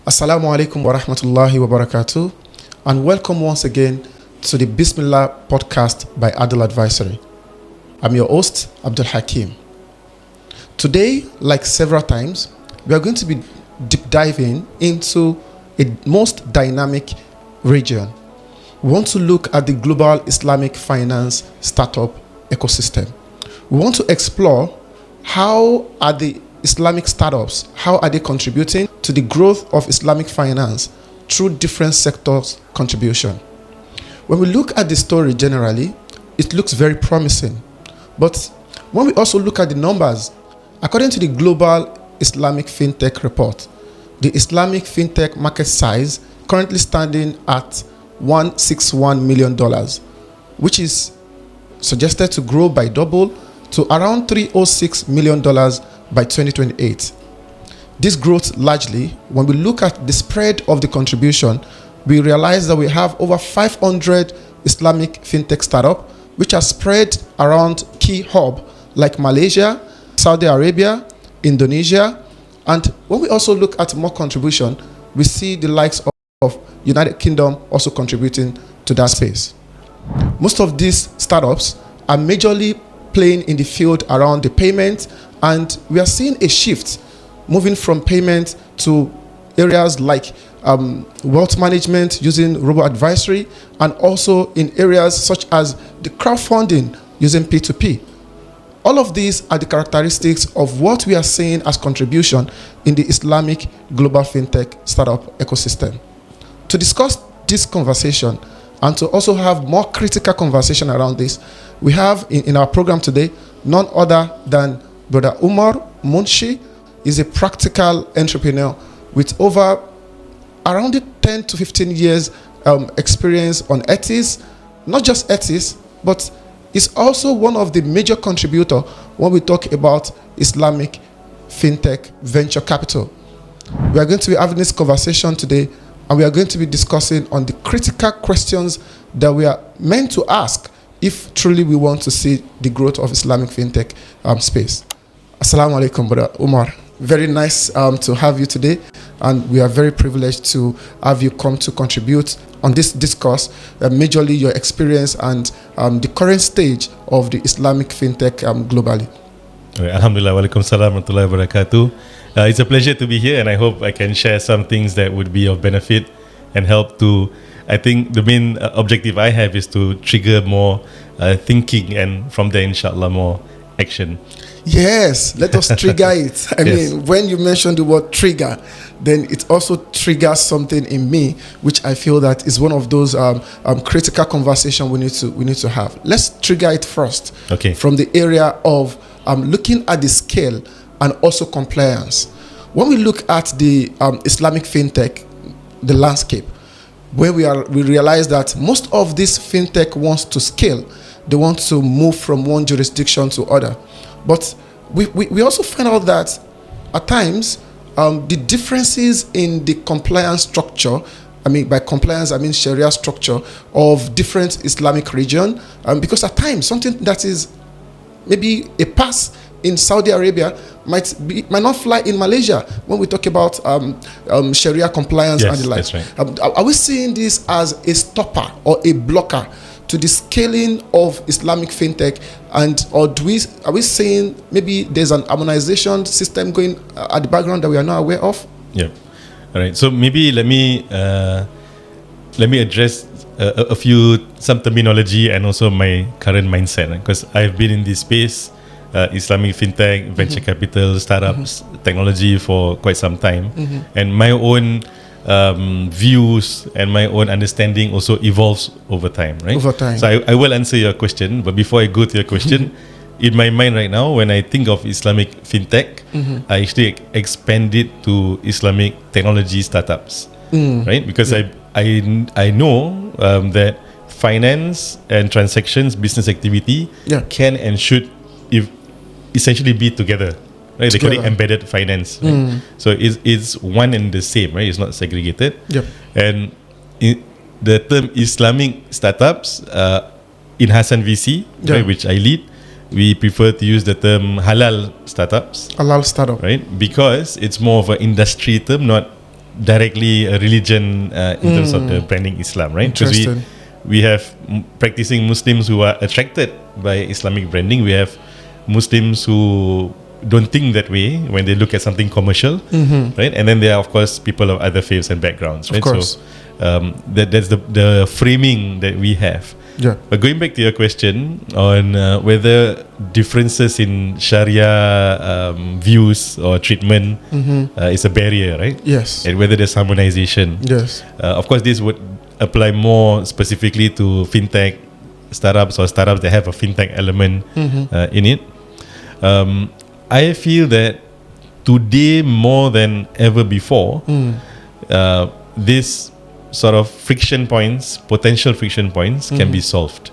Assalamu alaikum wa rahmatullahi wa barakatuh, and welcome once again to the Bismillah Podcast by ADL Advisory. I'm your host, AbdulAkeem. Today, like several times, we are going to be deep diving into a most dynamic region. We want to look at the global Islamic finance startup ecosystem. We want to explore how are the Islamic startups, how are they contributing to the growth of Islamic finance through different sectors' contribution. When we look at the story generally, it looks very promising. But when we also look at the numbers, according to the Global Islamic FinTech report, the Islamic FinTech market size currently standing at $161 million, which is suggested to grow by double to around $306 million by 2028. This growth largely, when we look at the spread of the contribution, we realize that we have over 500 Islamic fintech startups which are spread around key hubs like Malaysia, Saudi Arabia, Indonesia, and when we also look at more contribution, we see the likes of United Kingdom also contributing to that space. Most of these startups are majorly playing in the field around the payment, and we are seeing a shift moving from payment to areas like wealth management using robo-advisory, and also in areas such as the crowdfunding using P2P. All of these are the characteristics of what we are seeing as contribution in the Islamic global fintech startup ecosystem. To discuss this conversation and to also have more critical conversation around this, we have in our program today none other than Brother Umar Munshi. Is a practical entrepreneur with over around 10 to 15 years experience on Ethis. Not just Ethis, but is also one of the major contributors when we talk about Islamic FinTech venture capital. We are going to be having this conversation today, and we are going to be discussing on the critical questions that we are meant to ask if truly we want to see the growth of Islamic FinTech space. Assalamu alaikum, Brother Umar. Very nice to have you today, and we are very privileged to have you come to contribute on this discourse, majorly your experience and the current stage of the Islamic FinTech globally. Alhamdulillah, wa alaikum salam wa rahmatullahi wa barakatuh. It's a pleasure to be here, and I hope I can share some things that would be of benefit and help to, I think the main objective I have is to trigger more thinking, and from there inshallah more action. Yes, let us trigger it. I mean, when you mention the word trigger, then it also triggers something in me, which I feel that is one of those critical conversations we need to have. Let's trigger it first. Okay. From the area of looking at the scale and also compliance. When we look at the Islamic FinTech, the landscape, where we realize that most of this FinTech wants to scale. They want to move from one jurisdiction to other. But we also find out that at times the differences in the compliance structure, I mean by compliance I mean Sharia structure of different Islamic region, because at times something that is maybe a pass in Saudi Arabia might not fly in Malaysia when we talk about Sharia compliance and the like. That's right. Are we seeing this as a stopper or a blocker to the scaling of Islamic FinTech, or are we saying maybe there's an harmonization system going at the background that we are not aware of? Yeah. All right. So maybe let me address some terminology and also my current mindset, because I've been in this space, Islamic FinTech, venture capital, startups, technology for quite some time, and my own views and my own understanding also evolves over time, right? Over time. So I will answer your question, but before I go to your question, in my mind right now, when I think of Islamic FinTech, I actually expand it to Islamic technology startups, right? Because I know that finance and transactions, business activity can and should essentially be together. Right, they call it embedded finance. Right? So it's one and the same, right? It's not segregated. Yep. And the term Islamic startups in HASAN.VC, right, which I lead, we prefer to use the term halal startups. Halal startup. Right? Because it's more of an industry term, not directly a religion in terms of the branding Islam, right? Because we have practicing Muslims who are attracted by Islamic branding. We have Muslims who don't think that way when they look at something commercial, right? And then there are, of course, people of other faiths and backgrounds, right? So that's the framing that we have. Yeah. But going back to your question on whether differences in Sharia views or treatment is a barrier, right? Yes. And whether there's harmonization. Yes. Of course, this would apply more specifically to fintech startups or startups that have a fintech element in it. I feel that today more than ever before, this sort of potential friction points can be solved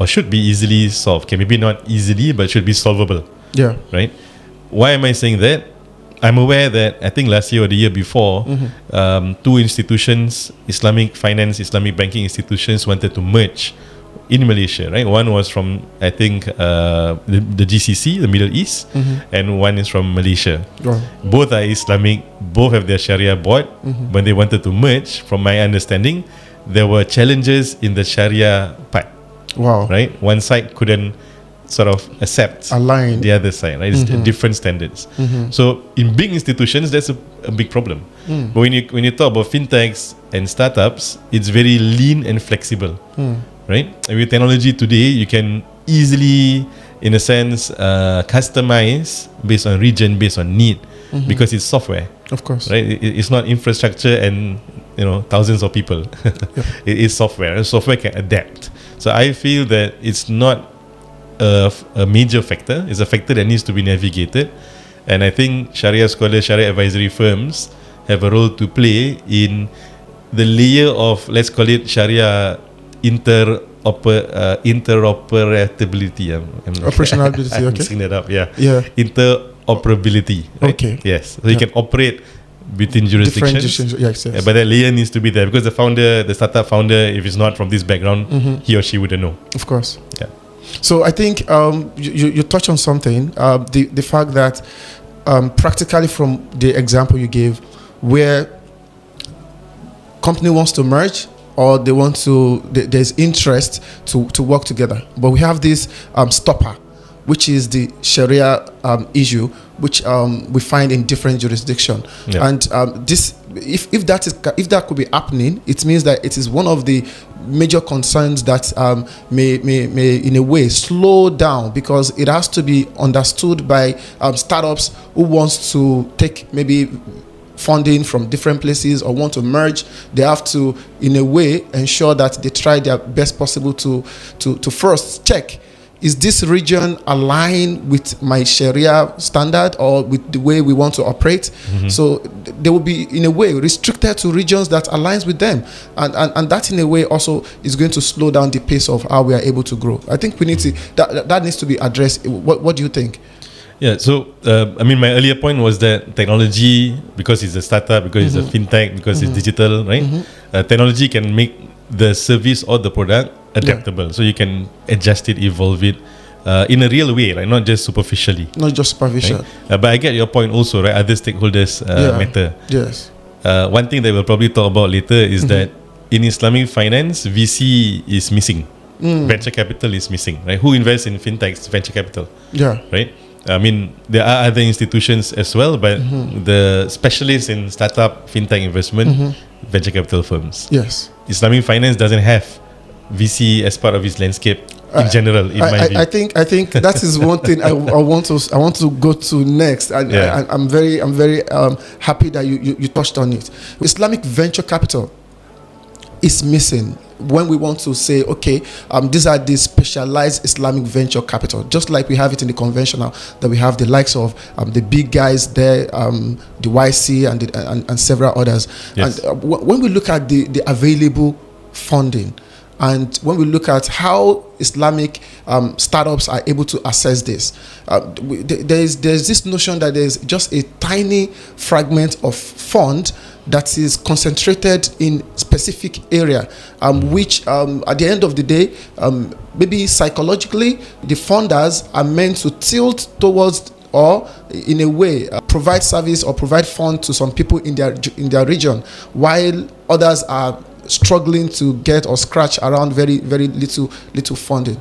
or should be easily solved. Okay, maybe not easily, but should be solvable. Yeah. Right? Why am I saying that? I'm aware that I think last year or the year before, two institutions, Islamic finance, Islamic banking institutions wanted to merge in Malaysia, right? One was from, I think, the GCC, the Middle East, and one is from Malaysia. Wow. Both are Islamic, both have their Sharia board. When they wanted to merge, from my understanding, there were challenges in the Sharia part. Wow. Right? One side couldn't sort of accept align the other side, right? It's different standards. So in big institutions, that's a big problem. But when you talk about fintechs and startups, it's very lean and flexible. Right? And with technology today, you can easily, in a sense, customize based on region, based on need, because it's software. Of course. Right? It's not infrastructure and thousands of people. It is software. And software can adapt. So I feel that it's not a major factor. It's a factor that needs to be navigated. And I think Sharia scholars, Sharia advisory firms have a role to play in the layer of, let's call it Sharia interoperability. Operationality, I'm okay. mixing that up, yeah. Interoperability. Right? Okay. Yes. So you can operate between jurisdictions. Yes. But that layer needs to be there because the startup founder, if it's not from this background, he or she wouldn't know. Of course. Yeah. So I think you touched on something, the fact that practically from the example you gave, where company wants to merge or they want to, there's interest to work together, but we have this stopper, which is the Sharia issue, which we find in different jurisdictions. Yeah. And this, if that could be happening, it means that it is one of the major concerns that may in a way slow down, because it has to be understood by startups who wants to take maybe funding from different places or want to merge. They have to, in a way, ensure that they try their best possible to first check, is this region aligned with my Sharia standard or with the way we want to operate? So they will be, in a way, restricted to regions that aligns with them. And that, in a way, also is going to slow down the pace of how we are able to grow. I think we need to, that needs to be addressed. What do you think? Yeah, so my earlier point was that technology, because it's a startup, because it's a fintech, because it's digital, right? Technology can make the service or the product adaptable, so you can adjust it, evolve it in a real way, right? Not just superficially. Not just superficial. Right? But I get your point also, right? Other stakeholders matter. Yes. One thing that we'll probably talk about later is that in Islamic finance, VC is missing. Venture capital is missing, right? Who invests in fintechs? Venture capital. Yeah. Right? I mean, there are other institutions as well, but the specialists in startup fintech investment, venture capital firms. Yes. Islamic finance doesn't have VC as part of its landscape in general. In my view, I think that is one thing I want to go to next, and I'm very happy that you touched on it. Islamic venture capital is missing when we want to say, okay, these are the specialized Islamic venture capital, just like we have it in the conventional, that we have the likes of the big guys there, the YC and several others. Yes. And when we look at the available funding, and when we look at how Islamic startups are able to access this, there's this notion that there's just a tiny fragment of fund that is concentrated in specific area, which at the end of the day, maybe psychologically, the funders are meant to tilt towards or in a way provide service or provide funds to some people in their region, while others are struggling to get or scratch around very little funding.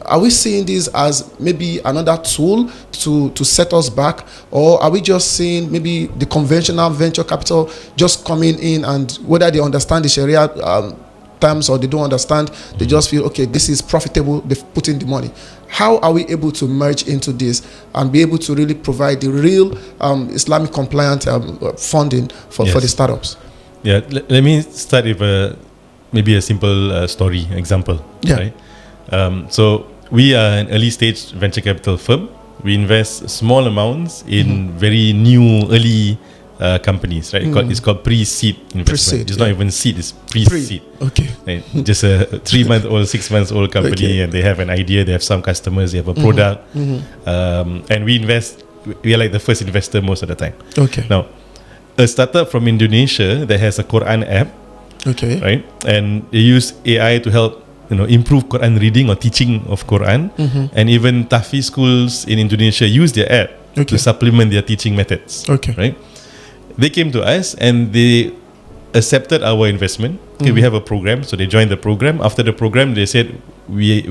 Are we seeing this as maybe another tool to set us back, or are we just seeing maybe the conventional venture capital just coming in, and whether they understand the Sharia terms or they don't understand, they just feel, okay, this is profitable, they've put in the money? How are we able to merge into this and be able to really provide the real Islamic compliant funding for the startups? Yeah, let me start with maybe a simple story example. Yeah. Right? So we are an early stage venture capital firm. We invest small amounts in very new early companies. Right? It's called pre-seed investment. Pre-seed, it's not even seed; it's pre-seed. Okay. Right? Just a 3-month-old, 6-month-old company, and they have an idea. They have some customers. They have a product, and we invest. We are like the first investor most of the time. Okay. Now, a startup from Indonesia that has a Quran app, okay, right? And they use AI to help improve Quran reading or teaching of Quran, and even tahfiz schools in Indonesia use their app to supplement their teaching methods. Okay, right? They came to us and they accepted our investment. Okay, we have a program, so they joined the program. After the program, they said we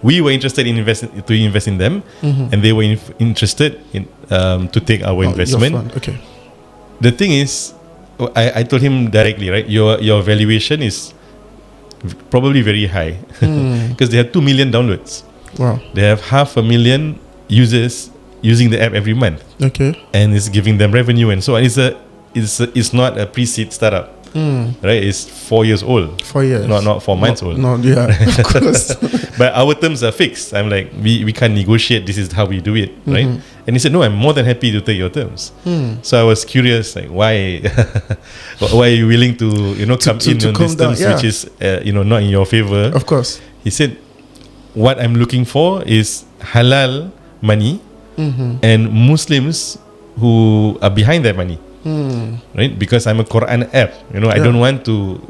were interested in invest in them, and they were interested in to take our investment. Okay. The thing is, I told him directly, right? Your valuation is probably very high because they have 2 million downloads. Wow. They have 500,000 users using the app every month. Okay. And it's giving them revenue and so on. It's not a pre-seed startup. Right? It's 4 years old. 4 years. Not 4 months old. No, yeah, of course. But our terms are fixed. I'm like, we can't negotiate. This is how we do it, right? And he said, no, I'm more than happy to take your terms. So I was curious, like, why are you willing to come in on these terms, which is not in your favor? Of course. He said, what I'm looking for is halal money and Muslims who are behind that money. Right, because I'm a Quran app, I don't want to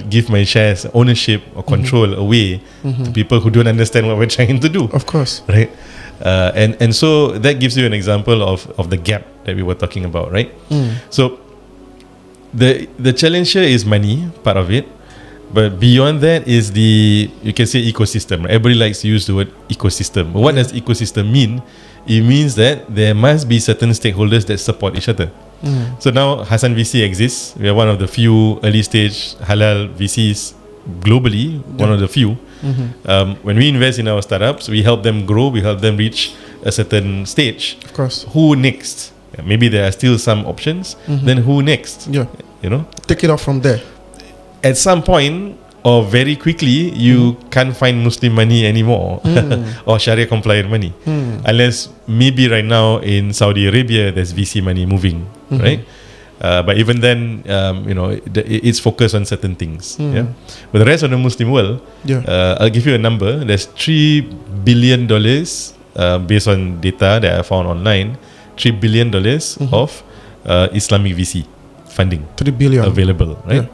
give my shares ownership or control away to people who don't understand what we're trying to do. Of course, right, and so that gives you an example of the gap that we were talking about, right? So the challenge here is money, part of it, but beyond that is you can say ecosystem. Right? Everybody likes to use the word ecosystem. But what does ecosystem mean? It means that there must be certain stakeholders that support each other. So now HASAN.VC exists. We are one of the few early stage halal VCs globally, one of the few. When we invest in our startups, we help them grow, we help them reach a certain stage. Of course. Who next? Maybe there are still some options. Then who next? Yeah. Take it off from there. At some point, or very quickly, you can't find Muslim money anymore or Sharia compliant money, unless maybe right now in Saudi Arabia there's VC money moving, right? But even then, it's focused on certain things. Yeah, but the rest of the Muslim world, I'll give you a number. There's $3 billion based on data that I found online. $3 billion of Islamic VC funding. 3 billion available, right? Yeah.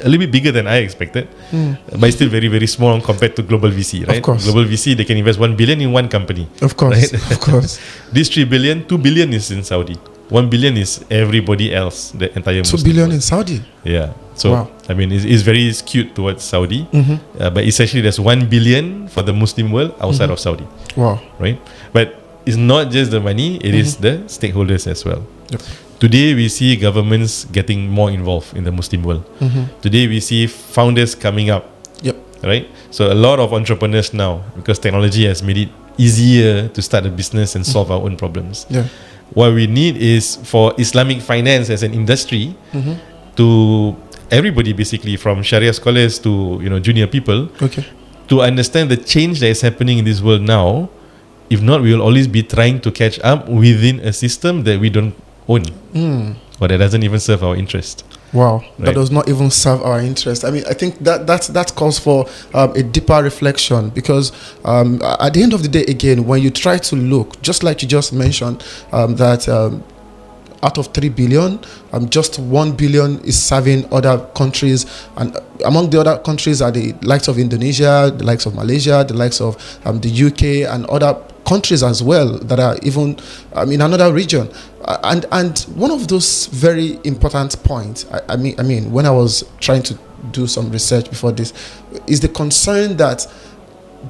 A little bit bigger than I expected, but it's still very, very small compared to global VC, right? Of course. Global VC, they can invest 1 billion in one company. Of course, right? Of course. This 3 billion, 2 billion is in Saudi. 1 billion is everybody else, the entire 2 Muslim billion world. in Saudi? Yeah. So, wow. I mean, it's very skewed towards Saudi, but essentially there's 1 billion for the Muslim world outside of Saudi. Wow. Right? But it's not just the money, it is the stakeholders as well. Yep. Today we see governments getting more involved in the Muslim world. Today we see founders coming up. Yep. Right? So a lot of entrepreneurs now, because technology has made it easier to start a business and solve our own problems. Yeah. What we need is for Islamic finance as an industry to everybody, basically from Sharia scholars to junior people, to understand the change that is happening in this world now. If not, we will always be trying to catch up within a system that we don't own, or that doesn't even serve our interest. Wow, right? That does not even serve our interest. I mean, I think that calls for a deeper reflection, because at the end of the day, again, when you try to look, just like you just mentioned, that out of 3 billion, just 1 billion is serving other countries, and among the other countries are the likes of Indonesia, the likes of Malaysia, the likes of the UK, and other countries as well that are even in another region. And one of those very important points, I mean, when I was trying to do some research before this, is the concern that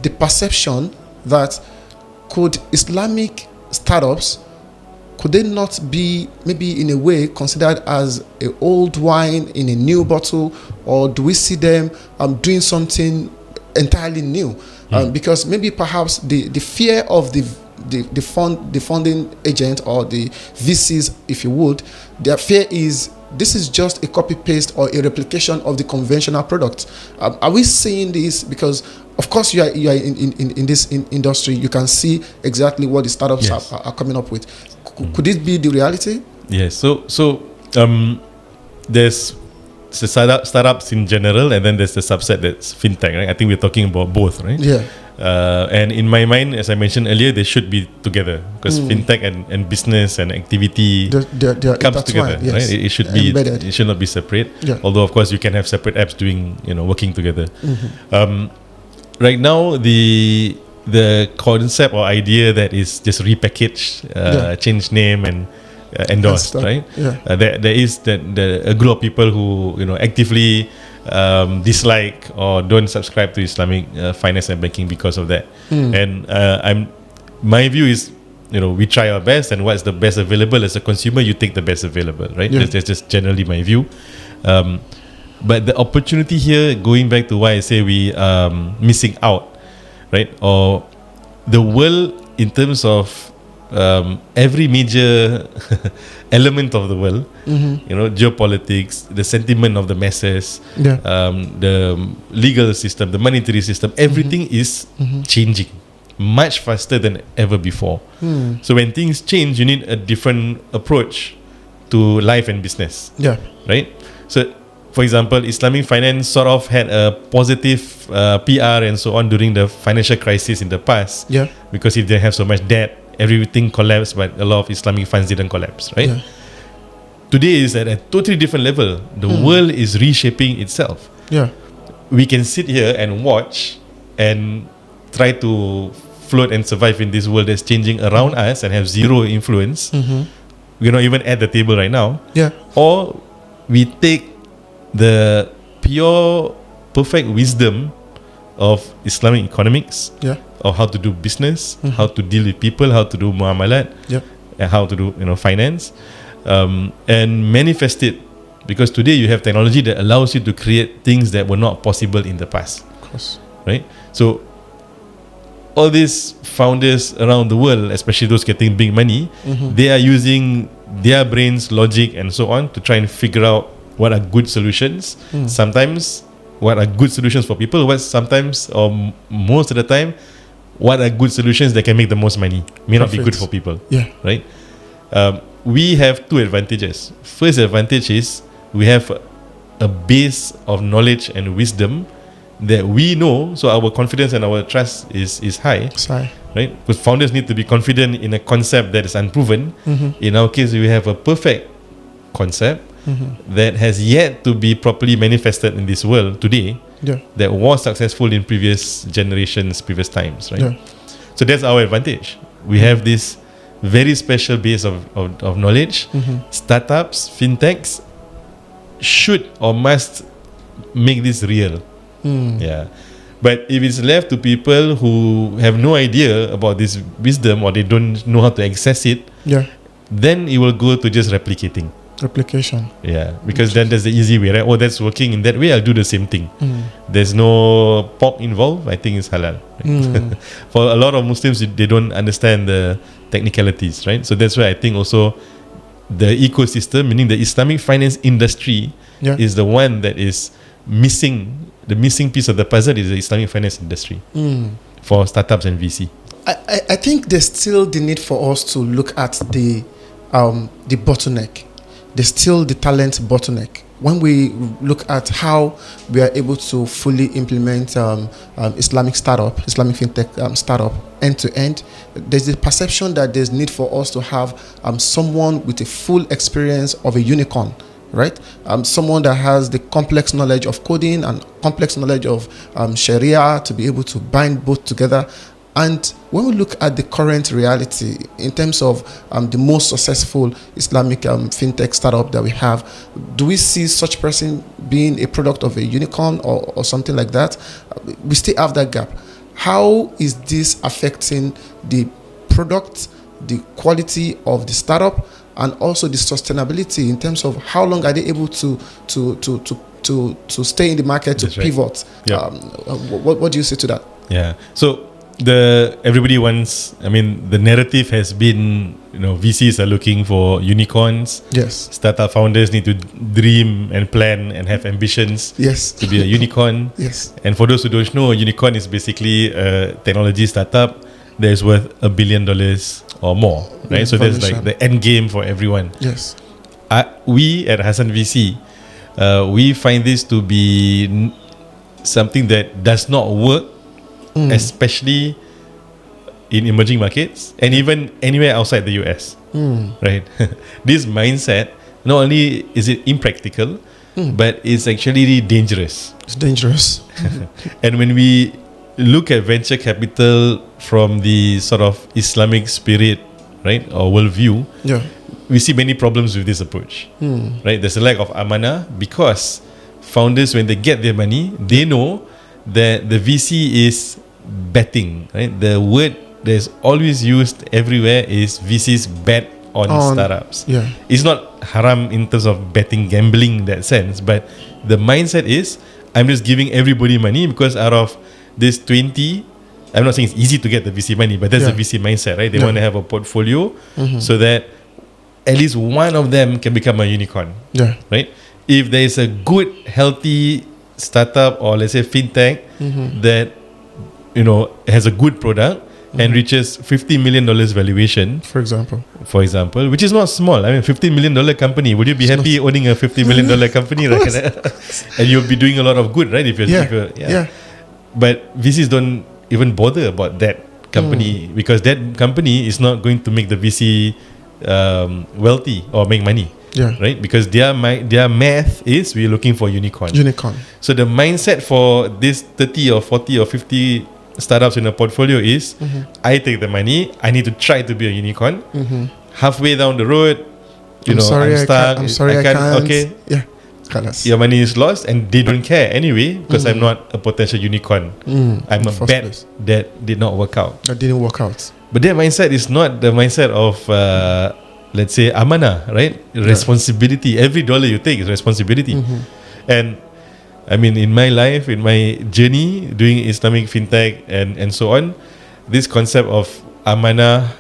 the perception that could Islamic startups, could they not be maybe in a way considered as an old wine in a new bottle, or do we see them doing something entirely new? Because maybe perhaps the fear of the funding agent or the VCs, if you would, their fear is this is just a copy paste or a replication of the conventional product. Are we seeing this? Because of course you are in this industry, you can see exactly what the startups are coming up with. Could this be the reality? Yes. So there's the startups in general, and then there's the subset that's fintech, right? I think we're talking about both, right? Yeah. And in my mind, as I mentioned earlier, they should be together, because fintech and business and activity they're comes together, yes. right? It should be embedded. It should not be separate. Yeah. Although of course you can have separate apps doing, working together. Right now, the concept or idea that is just repackaged, change name and endorsed, right? Yeah. There is a group of people who actively dislike or don't subscribe to Islamic finance and banking because of that. And my view is, we try our best, and what's the best available as a consumer, you take the best available, right? Yeah. That's just generally my view. But the opportunity here, going back to why I say we missing out, right? Or the world in terms of every major element of the world, geopolitics, the sentiment of the masses, the legal system, the monetary system, everything is changing much faster than ever before. So when things change, you need a different approach to life and business. Yeah. Right? So, for example, Islamic finance sort of had a positive PR and so on during the financial crisis in the past. Yeah. Because if they have so much debt, everything collapsed, but a lot of Islamic funds didn't collapse, right? Yeah. Today is at a totally different level. The world is reshaping itself. Yeah. We can sit here and watch and try to float and survive in this world that's changing around us and have zero influence. We're not even at the table right now. Yeah. Or we take the pure, perfect wisdom of Islamic economics, of how to do business, how to deal with people, how to do muamalat, and how to do finance, and manifest it. Because today you have technology that allows you to create things that were not possible in the past. Of course. Right? So all these founders around the world, especially those getting big money, they are using their brains, logic, and so on to try and figure out what are good solutions. Sometimes what are good solutions for people, what sometimes or most of the time what are good solutions that can make the most money may not be good for people. Right? We have two advantages. First advantage is we have a base of knowledge and wisdom that we know, so our confidence and our trust is high. Right? Because founders need to be confident in a concept that is unproven. In our case, we have a perfect concept that has yet to be properly manifested in this world today, that was successful in previous generations, previous times, right? So that's our advantage. We have this very special base of knowledge. Startups, fintechs should or must make this real. But if it's left to people who have no idea about this wisdom, or they don't know how to access it, then it will go to just replication. Because then there's the easy way, right? Oh, that's working in that way, I'll do the same thing. There's no pork involved, I think it's halal, right? For a lot of Muslims, they don't understand the technicalities, right? So that's why I think also the ecosystem, meaning the Islamic finance industry, is the one that is missing. The missing piece of the puzzle is the Islamic finance industry for startups and VC. I think there's still the need for us to look at the bottleneck. There's still the talent bottleneck. When we look at how we are able to fully implement Islamic FinTech startup end to end, there's the perception that there's need for us to have someone with a full experience of a unicorn. Right? Someone that has the complex knowledge of coding and complex knowledge of Sharia to be able to bind both together. And when we look at the current reality in terms of the most successful Islamic fintech startup that we have, do we see such person being a product of a unicorn or something like that? We still have that gap. How is this affecting the product, the quality of the startup, and also the sustainability in terms of how long are they able to stay in the market, to pivot? Right. Yeah. What do you say to that? Yeah. So everybody wants. I mean, the narrative has been, VCs are looking for unicorns. Yes. Startup founders need to dream and plan and have ambitions. Yes. To be a unicorn. Yes. And for those who don't know, a unicorn is basically a technology startup that is worth $1 billion or more, right? So that's like the end game for everyone. Yes. We at HASAN.VC, we find this to be something that does not work, especially in emerging markets and even anywhere outside the US, right? This mindset, not only is it impractical, but it's actually dangerous. It's dangerous. And when we look at venture capital from the sort of Islamic spirit, right, or worldview, we see many problems with this approach, right? There's a lack of amanah because founders, when they get their money, they know that the VC is betting, right? The word that's always used everywhere is VCs bet on startups. Yeah. It's not haram in terms of betting, gambling in that sense, but the mindset is, I'm just giving everybody money because out of this 20, I'm not saying it's easy to get the VC money, but that's the VC mindset, right? They want to have a portfolio so that at least one of them can become a unicorn, right? If there is a good, healthy startup or let's say fintech that has a good product and reaches $50 million valuation, for example, which is not small. I mean, $15 million company. Would you be happy owning a $50 million company, right? And you'll be doing a lot of good, right? If you're But VCs don't even bother about that company because that company is not going to make the VC wealthy or make money, right? Because their math is we're looking for unicorn. So the mindset for this 30 or 40 or 50 startups in a portfolio is I take the money, I need to try to be a unicorn. Halfway down the road, I'm stuck. I'm sorry, I can't. Okay, Colors. Your money is lost and they don't care anyway because I'm not a potential unicorn. I'm a bet that did not work out. That didn't work out. But that mindset is not the mindset of let's say amanah, right? Responsibility. Every dollar you take is responsibility. And I mean, in my life, in my journey doing Islamic FinTech and so on, this concept of amanah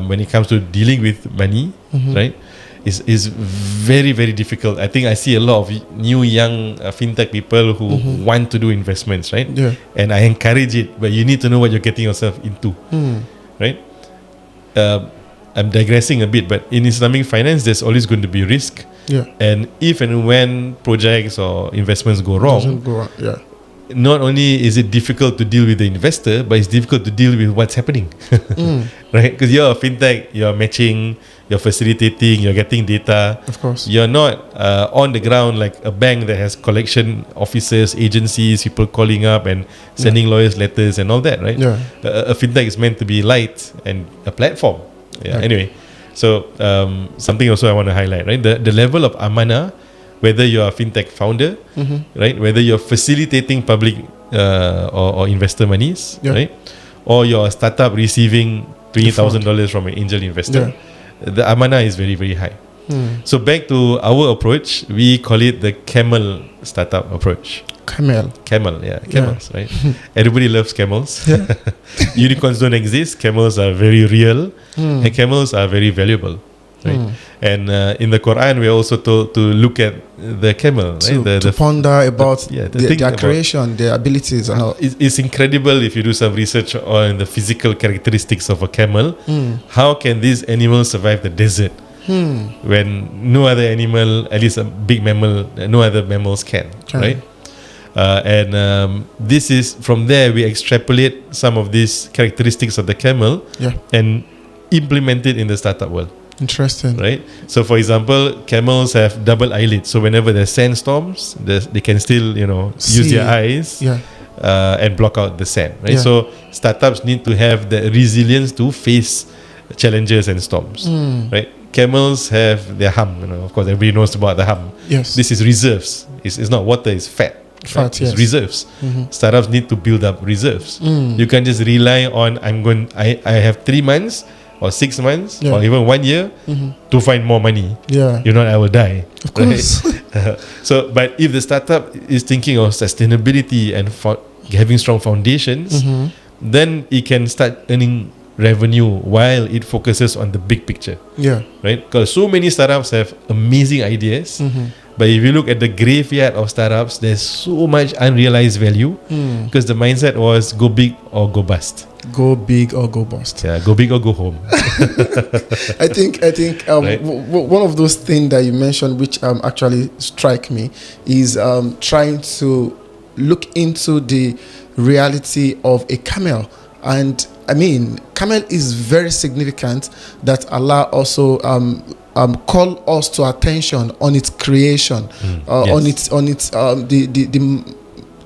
when it comes to dealing with money, right, is very, very difficult. I think I see a lot of new young FinTech people who want to do investments, right? And I encourage it, but you need to know what you're getting yourself into, right? I'm digressing a bit, but in Islamic finance, there's always going to be risk. And if and when projects or investments go wrong, not only is it difficult to deal with the investor, but it's difficult to deal with what's happening, right? Because you're a fintech, you're matching, you're facilitating, you're getting data. Of course, you're not on the ground like a bank that has collection officers, agencies, people calling up and sending lawyers letters and all that, right? A fintech is meant to be light and a platform. Anyway, so something also I want to highlight, right? The level of amanah, whether you're a fintech founder, right? Whether you're facilitating public or investor monies, right? Or you're a startup receiving $20,000 from an angel investor, the amanah is very, very high. So back to our approach, we call it the camel startup approach. Camels, right? Everybody loves camels. Unicorns don't exist. Camels are very real, and camels are very valuable, right? And in the Quran, we are also told to look at the camel, right? To ponder about their creation, their abilities, and all. It's incredible if you do some research on the physical characteristics of a camel. How can these animals survive the desert? When no other animal, at least a big mammal, no other mammals can, right? And this is from there we extrapolate some of these characteristics of the camel and implement it in the startup world. Interesting, right? So for example, camels have double eyelids, so whenever there's sandstorms, they can still use their eyes and block out the sand, right? Yeah. So startups need to have the resilience to face challenges and storms, right? Camels have their hum, of course everybody knows about the hum. Yes. This is reserves. It's not water, it's fat. Fat, It's yes. reserves. Startups need to build up reserves. You can't just rely on I have 3 months or 6 months or even 1 year to find more money. Yeah. You know, I will die. Of course. Right? So, but if the startup is thinking of sustainability and having strong foundations, then it can start earning revenue while it focuses on the big picture. Yeah. Right? Because so many startups have amazing ideas, but if you look at the graveyard of startups, there's so much unrealized value because the mindset was go big or go bust. Go big or go bust. Yeah, go big or go home. I think Right. one of those things that you mentioned, which actually strike me, is trying to look into the reality of a camel. And I mean, camel is very significant that Allah also call us to attention on its creation, on its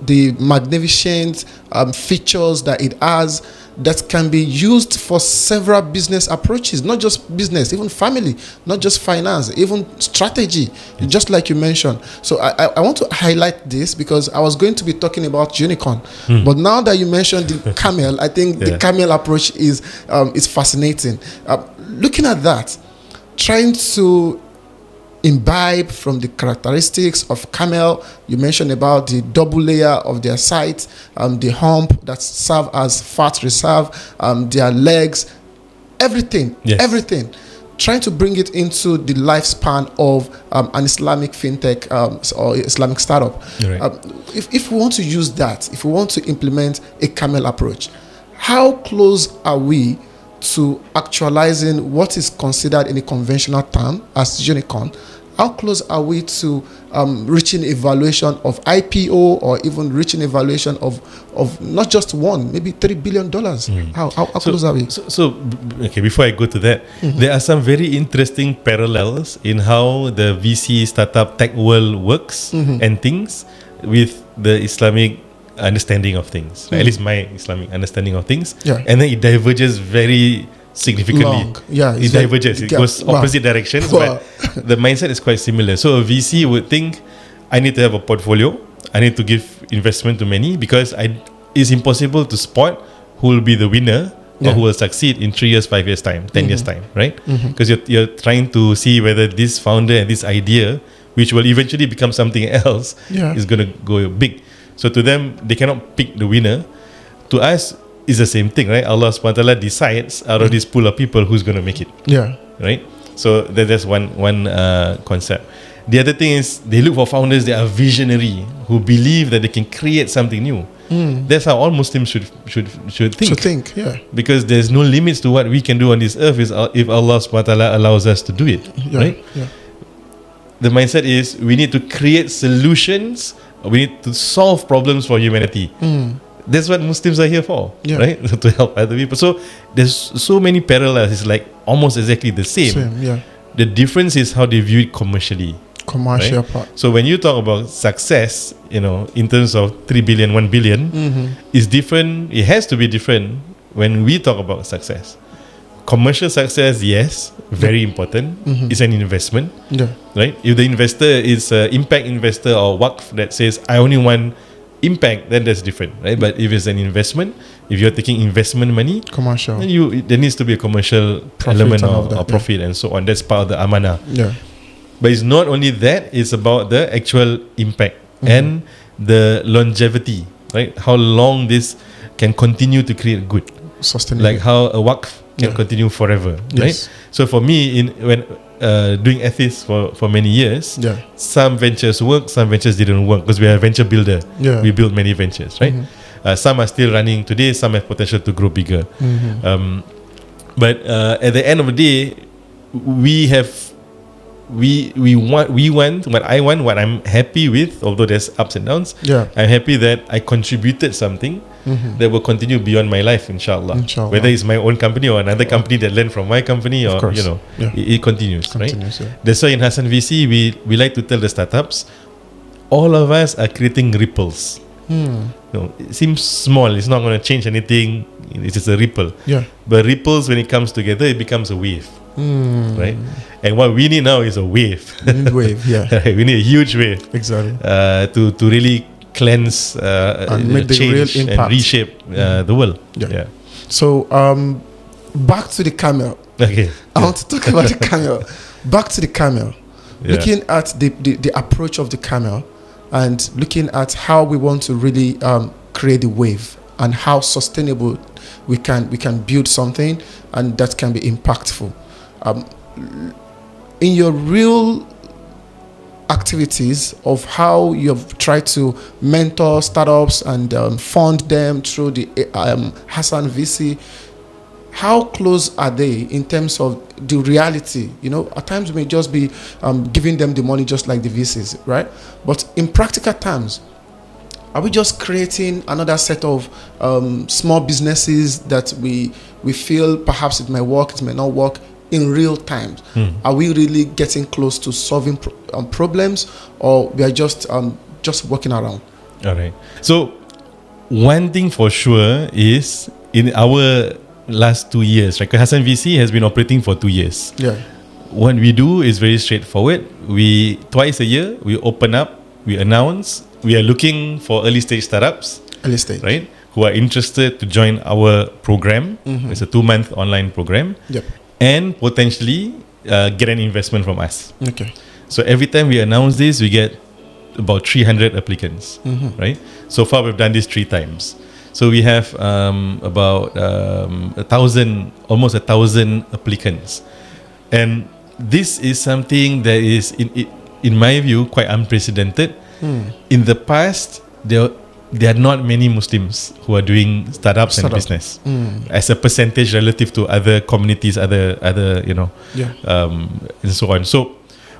the magnificent features that it has that can be used for several business approaches, not just business, even family, not just finance, even strategy, just like you mentioned. So I want to highlight this because I was going to be talking about unicorn, but now that you mentioned the camel, I think the camel approach is fascinating. Looking at that, trying to imbibe from the characteristics of camel. You mentioned about the double layer of their sides, the hump that serve as fat reserve, their legs, everything. Trying to bring it into the lifespan of an Islamic FinTech or Islamic startup. Right. If we want to use that, if we want to implement a camel approach, how close are we to actualizing what is considered in a conventional term as unicorn? How close are we to reaching a valuation of IPO or even reaching a valuation of not just one, maybe $3 billion? How close are we? So, okay, before I go to that, there are some very interesting parallels in how the VC startup tech world works and things with the Islamic understanding of things, at least my Islamic understanding of things, and then it diverges very significantly. It diverges. It goes opposite directions, but the mindset is quite similar. So a VC would think, I need to have a portfolio, I need to give investment to many because it's impossible to spot who will be the winner or who will succeed in 3 years, 5 years time, 10 years time, right? Because you're trying to see whether this founder and this idea, which will eventually become something else, is going to go big. So to them, they cannot pick the winner. To us, it's the same thing, right? Allah subhanahu wa ta'ala decides out of this pool of people who's going to make it. Right? So that's one concept. The other thing is they look for founders that are visionary, who believe that they can create something new. That's how all Muslims should think. Because there's no limits to what we can do on this earth if Allah subhanahu wa ta'ala allows us to do it. Right? The mindset is we need to create solutions. We need to solve problems for humanity. That's what Muslims are here for, right? To help other people. So there's so many parallels. It's like almost exactly the same. The difference is how they view it commercially. Commercial right? part. So when you talk about success, in terms of 3 billion, 1 billion, it's different. It has to be different when we talk about success. Commercial success, yes, very important. It's an investment, right? If the investor is an impact investor or waqf that says, I only want impact, then that's different, right? But if it's an investment, if you're taking investment money, commercial, then there needs to be a commercial element or profit and so on. That's part of the amanah. But it's not only that, it's about the actual impact and the longevity, right? How long this can continue to create good. Sustainable. Like how a waqf can continue forever, right? So for me, when doing Ethis for many years, some ventures work, some ventures didn't work because we are a venture builder. We build many ventures, right? Some are still running today, some have potential to grow bigger. But at the end of the day, we want what I want, what I'm happy with, although there's ups and downs. I'm happy that I contributed something that will continue beyond my life, inshallah. Whether it's my own company or another company that learned from my company, or it continues, right? That's why in HASAN.VC we like to tell the startups, all of us are creating ripples It seems small. It's not going to change anything. It's just a ripple. Yeah. But ripples, when it comes together, it becomes a wave. Right? And what we need now is a wave. Wave, yeah. We need a huge wave. Exactly. To really cleanse and make the real change impact and reshape the world. Yeah. So back to the camel. Okay. I want to talk about the camel. Back to the camel. Yeah. Looking at the approach of the camel and looking at how we want to really create the wave and how sustainable we can build something and that can be impactful. In your real activities of how you've tried to mentor startups and fund them through the HASAN.VC, how close are they in terms of the reality? At times we may just be giving them the money just like the VCs, right? But in practical terms, are we just creating another set of small businesses that we feel perhaps it may work, it may not work in real time? Are we really getting close to solving problems, or we are just working around? All right. So one thing for sure is in our last 2 years, right? HASAN.VC has been operating for 2 years. Yeah. What we do is very straightforward. We twice a year we open up, we announce we are looking for early stage startups, right? Who are interested to join our program. It's a 2-month online program. Yep. And potentially get an investment from us. Okay. So every time we announce this, we get about 300 applicants, right? So far, we've done this 3 times. So we have about 1,000, almost 1,000 applicants, and this is something that is, in my view, quite unprecedented. In the past, there are not many Muslims who are doing startups and business as a percentage relative to other communities, other and so on. So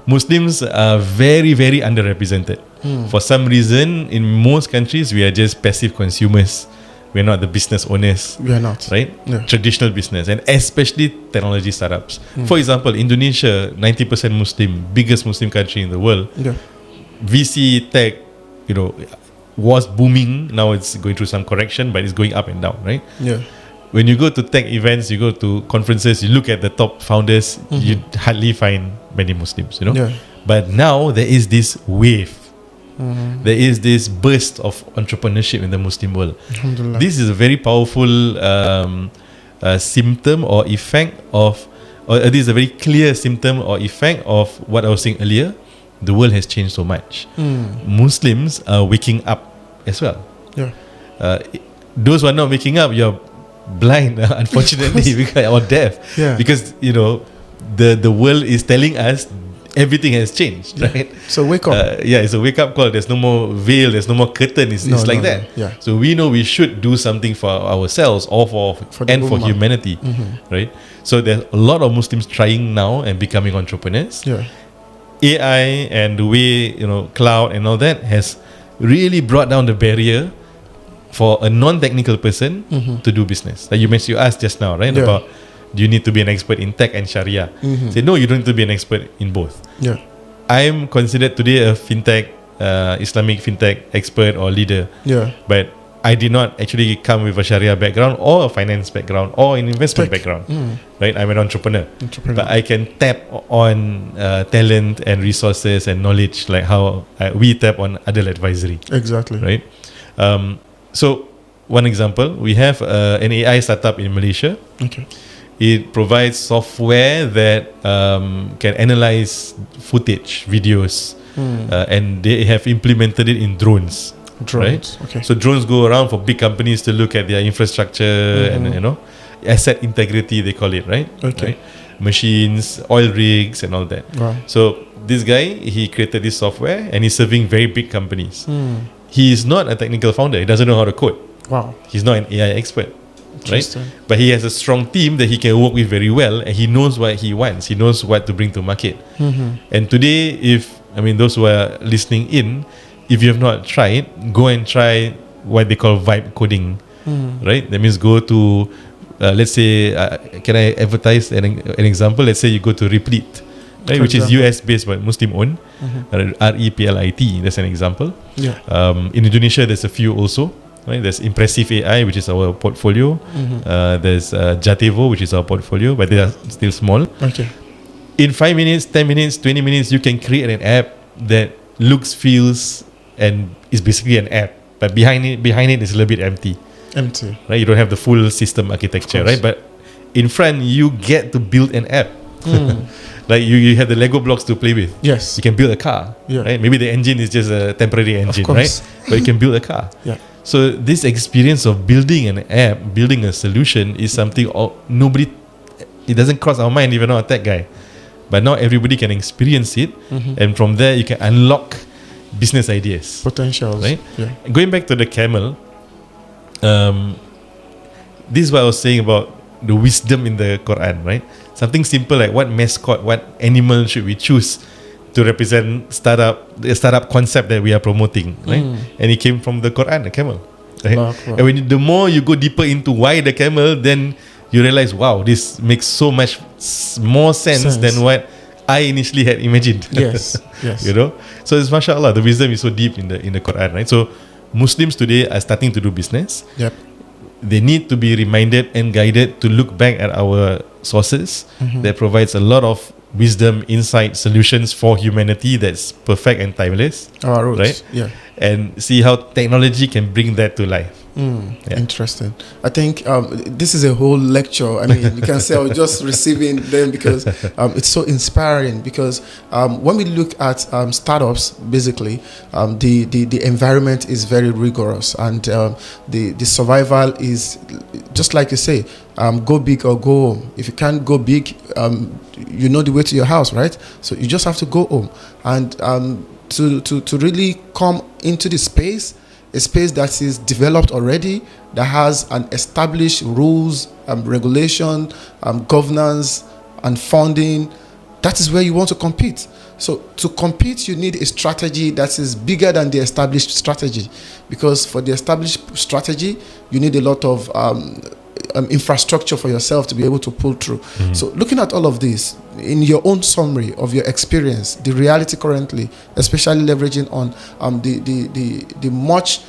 Muslims are very, very underrepresented. For some reason, in most countries, we are just passive consumers. We're not the business owners. We are not. Right? Yeah. Traditional business, and especially technology startups. For example, Indonesia, 90% Muslim, biggest Muslim country in the world. Yeah. VC tech, was booming. Now it's going through some correction, but it's going up and down, right? Yeah. When you go to tech events, you go to conferences, you look at the top founders, you hardly find many Muslims, Yeah. But now there is this wave. There is this burst of entrepreneurship in the Muslim world. Alhamdulillah. This is a very powerful symptom or effect of, or this is a very clear symptom or effect of what I was saying earlier. The world has changed so much. Muslims are waking up as well. Yeah. Those who are not waking up, you're blind, unfortunately, or deaf. Yeah. Because the world is telling us everything has changed, right? So wake up. It's a wake up call. There's no more veil, there's no more curtain. It's like that. Yeah. So we know we should do something for ourselves or for humanity, right? So there's a lot of Muslims trying now and becoming entrepreneurs. Yeah. AI and the way cloud and all that has really brought down the barrier for a non-technical person to do business. Like you asked just now, right? Yeah. About do you need to be an expert in tech and Sharia? Say no, you don't need to be an expert in both. Yeah. I'm considered today a fintech, Islamic FinTech expert or leader. Yeah. But I did not actually come with a Sharia background or a finance background or an investment background. Right? I'm an entrepreneur. But I can tap on talent and resources and knowledge like how we tap on ADL Advisory. Exactly. Right? So one example, we have an AI startup in Malaysia. Okay. It provides software that can analyze footage, videos, and they have implemented it in drones. Right? Okay. So drones go around for big companies to look at their infrastructure and asset integrity, they call it, right? Okay. Right? Machines, oil rigs, and all that. Wow. So this guy, he created this software and he's serving very big companies. He is not a technical founder. He doesn't know how to code. Wow. He's not an AI expert. Right? But he has a strong team that he can work with very well, and he knows what he wants. He knows what to bring to market. And today, those who are listening in, if you have not tried, go and try what they call vibe coding. Right? That means go to, let's say, can I advertise an example? Let's say you go to Replete right, which is US based but Muslim owned. REPLIT, that's an example. Yeah. In Indonesia, there's a few also. Right, there's Impressive AI, which is our portfolio. There's Jatevo, which is our portfolio, but they are still small. Okay. In 5 minutes, 10 minutes, 20 minutes, you can create an app that looks, feels, and is basically an app. But behind it is a little bit empty. Empty. Right, you don't have the full system architecture, right? But in front, you get to build an app. Like you have the Lego blocks to play with. Yes. You can build a car. Yeah. Right? Maybe the engine is just a temporary engine, right? But you can build a car. Yeah. So this experience of building an app, building a solution is something it doesn't cross our mind if you're not a tech guy. But now everybody can experience it, and from there you can unlock business ideas. Potentials. Right? Yeah. Going back to the camel, this is what I was saying about the wisdom in the Quran, right? Something simple like what mascot, what animal should we choose to represent the startup concept that we are promoting, right? And it came from the Quran, the camel, right? And the more you go deeper into why the camel, then you realize, wow, this makes so much more sense than what I initially had imagined. Yes. You know, so it's mashallah, the wisdom is so deep in the Quran, right? So Muslims today are starting to do business. Yep. They need to be reminded and guided to look back at our sources that provides a lot of wisdom, insight, solutions for humanity that's perfect and timeless. Our roots. Right? Yeah. And see how technology can bring that to life. Interesting. I think this is a whole lecture. I mean, you can say I was just receiving them because it's so inspiring. Because when we look at startups, basically, the environment is very rigorous, and the survival is just like you say, go big or go home. If you can't go big, you know the way to your house, right? So you just have to go home, and to really come into the space. A space that is developed already, that has an established rules, regulation, governance, and funding. That is where you want to compete. So to compete, you need a strategy that is bigger than the established strategy, because for the established strategy, you need a lot of infrastructure for yourself to be able to pull through. So looking at all of this, in your own summary of your experience, the reality currently, especially leveraging on the much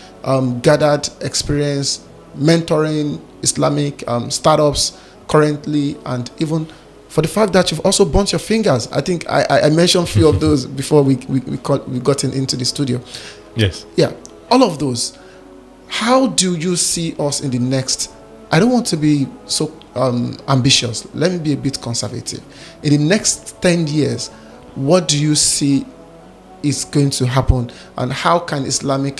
gathered experience, mentoring Islamic startups currently, and even for the fact that you've also burnt your fingers. I think I mentioned a few of those before we got into the studio. Yes. Yeah. All of those. How do you see us in the next? I don't want to be so ambitious. Let me be a bit conservative. In the next 10 years, what do you see is going to happen, and how can Islamic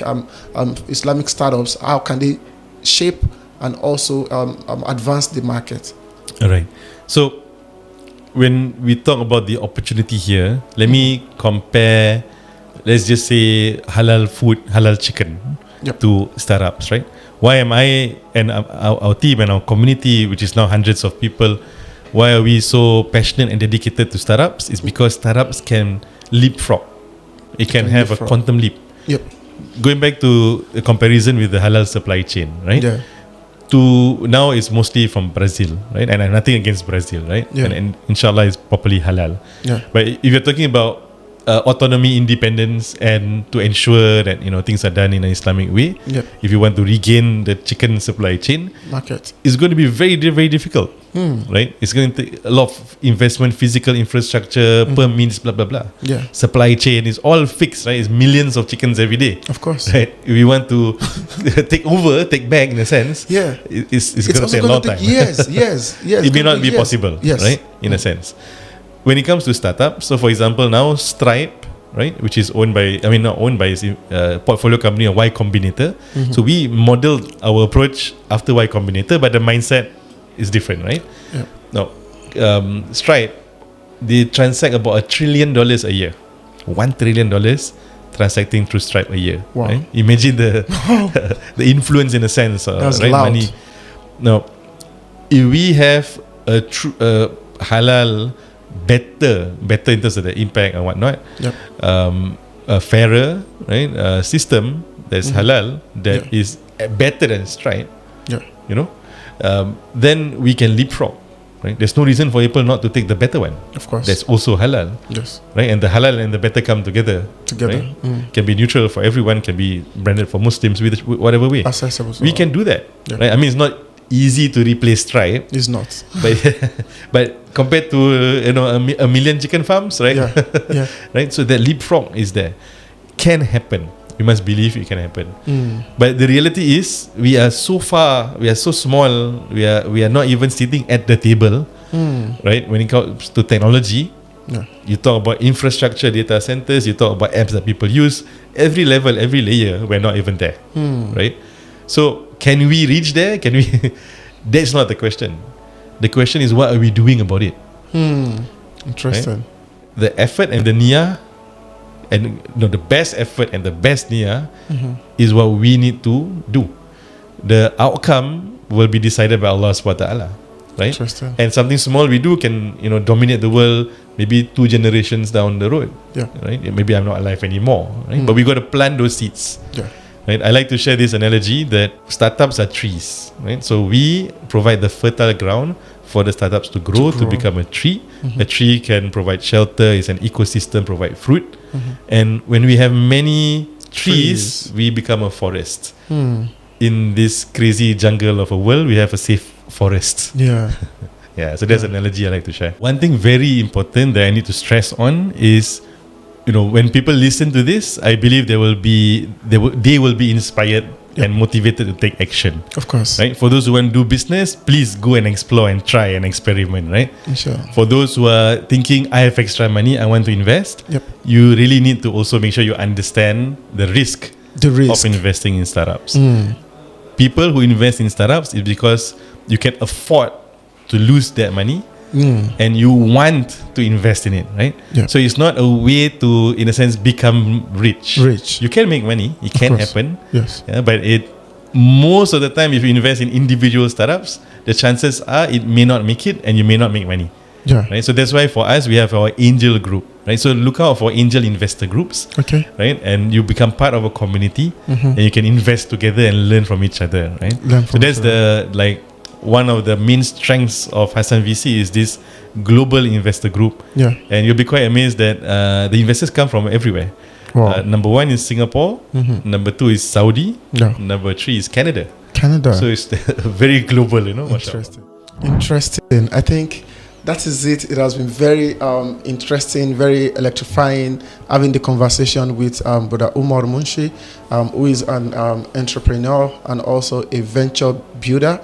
startups, how can they shape and also advance the market? All right. So when we talk about the opportunity here, let me compare, let's just say halal food, halal chicken to startups, right? Why am I and our team and our community, which is now hundreds of people, why are we so passionate and dedicated to startups? It's because startups can leapfrog. It can have a quantum leap. Yep. Going back to the comparison with the halal supply chain, right? Yeah. To now it's mostly from Brazil, right? And I have nothing against Brazil, right? Yeah. And inshallah it's properly halal. Yeah. But if you're talking about autonomy, independence, and to ensure that things are done in an Islamic way, if you want to regain the chicken supply chain market, it's going to be very, very difficult, right? It's going to take a lot of investment, physical infrastructure, permits, blah blah blah. Yeah. Supply chain is all fixed, right? It's millions of chickens every day. Of course. Right? If you want to take back in a sense, it's going to take a long time. Yes. It may not be possible, right? In a sense. When it comes to startups, so for example now Stripe, right, which is not owned by a portfolio company of Y Combinator. So we modeled our approach after Y Combinator, but the mindset is different, right? Yeah. Now, Stripe, they transact about $1 trillion a year. $1 trillion transacting through Stripe a year. Wow. Right? Imagine the influence in a sense. That's right? loud. Money. Now, if we have a halal better in terms of the impact and whatnot, a fairer, right, system that's halal, that is better than Stripe, then we can leapfrog. right? There's no reason for people not to take the better one. Of course. That's also halal. Yes. Right? And the halal and the better come together. Right? Can be neutral for everyone, can be branded for Muslims with whatever way. Accessible. We can do that. Yeah. Right? I mean, it's not easy to replace Stripe. It's not. But compared to a million chicken farms, right? Yeah. Right? So that leapfrog is there. Can happen. We must believe it can happen. But the reality is, we are so far, we are so small, we are not even sitting at the table, right? When it comes to technology, you talk about infrastructure, data centers, you talk about apps that people use, every level, every layer, we're not even there, right? So can we reach there? Can we? That's not the question. The question is, what are we doing about it? Interesting. Right? The effort and the niyyah, and the best effort and the best niyyah is what we need to do. The outcome will be decided by Allah subhanahu wa ta'ala, right? Interesting. And something small we do can dominate the world maybe 2 generations down the road. Yeah. Right? Maybe I'm not alive anymore, right? But we got to plant those seeds. Yeah. Right? I like to share this analogy that startups are trees, right? So we provide the fertile ground for the startups to grow, to become a tree. A tree can provide shelter, it's an ecosystem, provide fruit. And when we have many trees, we become a forest. In this crazy jungle of a world, we have a safe forest. Yeah. Yeah, so that's an analogy I like to share. One thing very important that I need to stress on is, when people listen to this, I believe they will be inspired and motivated to take action. Of course. Right? For those who want to do business, please go and explore and try and experiment, right? Sure. For those who are thinking, I have extra money, I want to invest, you really need to also make sure you understand the risk of investing in startups. People who invest in startups is because you can afford to lose that money and you want to invest in it, right? So it's not a way to, in a sense, become rich. You can make money, it can happen. Yes. But most of the time, if you invest in individual startups, the chances are it may not make it and you may not make money. Right? So that's why for us, we have our angel group. Right? So look out for angel investor groups. Okay. Right? And you become part of a community and you can invest together and learn from each other. Right? So that's one of the main strengths of HASAN.VC is this global investor group. And you'll be quite amazed that the investors come from everywhere. Number 1 is Singapore. Number 2 is Saudi. Number 3 is Canada. So it's very global, Interesting. I think that is it. It has been very interesting, very electrifying having the conversation with Brother Umar Munshi, who is an entrepreneur and also a venture builder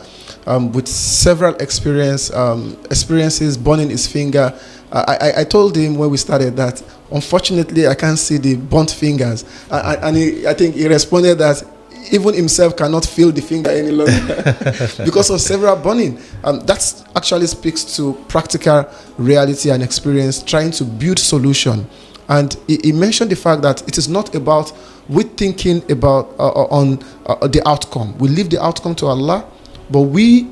with several experiences burning his finger. I told him when we started that unfortunately I can't see the burnt fingers, and I think he responded that even himself cannot feel the finger any longer because of several burning. That actually speaks to practical reality and experience, trying to build solution. And he mentioned the fact that it is not about we thinking about the outcome. We leave the outcome to Allah, but we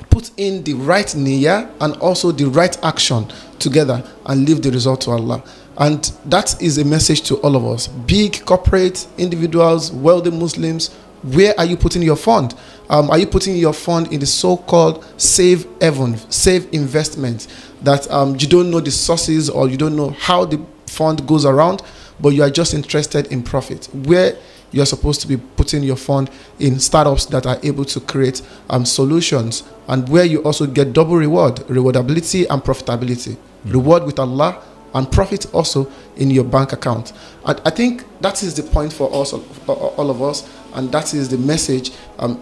put in the right niyyah and also the right action together and leave the result to Allah. And that is a message to all of us. Big corporate, individuals, wealthy Muslims, where are you putting your fund? Are you putting your fund in the so-called safe haven, safe investment that you don't know the sources or you don't know how the fund goes around, but you are just interested in profit? Where you're supposed to be putting your fund in startups that are able to create solutions, and where you also get double rewardability and profitability. Reward with Allah and profit also in your bank account. And I think that is the point for us, all of us, and that is the message.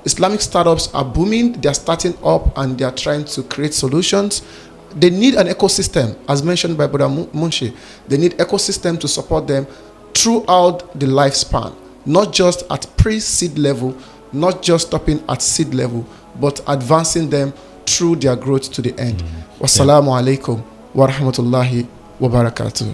Islamic startups are booming, they are starting up and they are trying to create solutions. They need an ecosystem, as mentioned by Brother Munshi. They need ecosystem to support them throughout the lifespan, not just at pre-seed level, not just stopping at seed level, but advancing them through their growth to the end. Wassalamu alaikum wa rahmatullahi wa barakatuh.